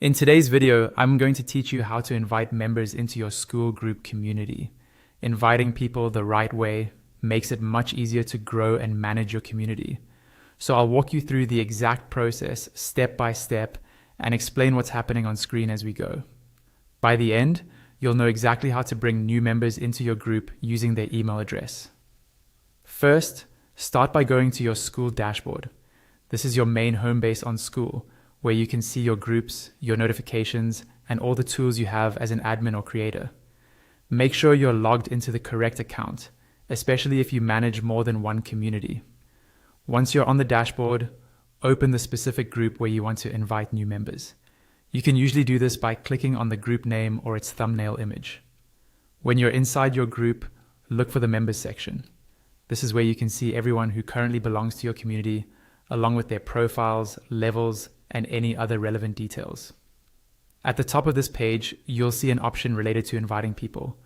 In today's video, I'm going to teach you how to invite members into your Skool group community. Inviting people the right way makes it much easier to grow and manage your community. So I'll walk you through the exact process step by step and explain what's happening on screen as we go. By the end, you'll know exactly how to bring new members into your group using their email address. First, start by going to your Skool dashboard. This is your main home base on Skool, where you can see your groups, your notifications, and all the tools you have as an admin or creator. Make sure you're logged into the correct account, especially if you manage more than one community. Once you're on the dashboard, open the specific group where you want to invite new members. You can usually do this by clicking on the group name or its thumbnail image. When you're inside your group, look for the members section. This is where you can see everyone who currently belongs to your community, along with their profiles, levels, and any other relevant details. At the top of this page, you'll see an option related to inviting people.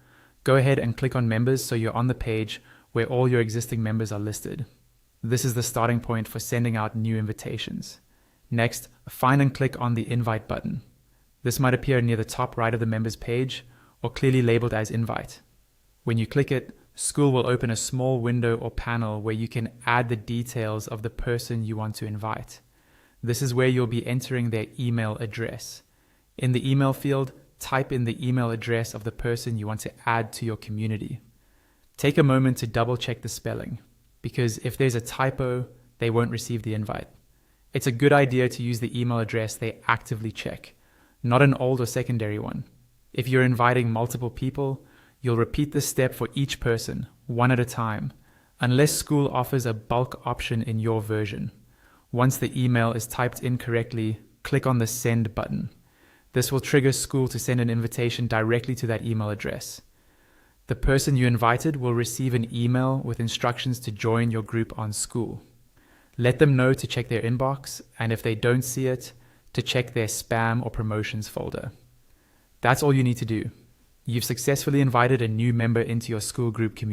Go ahead and click on members so you're on the page where all your existing members are listed. This is the starting point for sending out new invitations. Next, find and click on the invite button. This might appear near the top right of the members page or clearly labeled as invite. When you click it, Skool will open a small window or panel where you can add the details of the person you want to invite. This is where you'll be entering their email address. In the email field, type in the email address of the person you want to add to your community. Take a moment to double check the spelling, because if there's a typo, they won't receive the invite. It's a good idea to use the email address they actively check, not an old or secondary one. If you're inviting multiple people, you'll repeat this step for each person, one at a time, unless Skool offers a bulk option in your version. Once the email is typed in correctly, click on the send button. This will trigger Skool to send an invitation directly to that email address. The person you invited will receive an email with instructions to join your group on Skool. Let them know to check their inbox, and if they don't see it, to check their spam or promotions folder. That's all you need to do. You've successfully invited a new member into your Skool group community.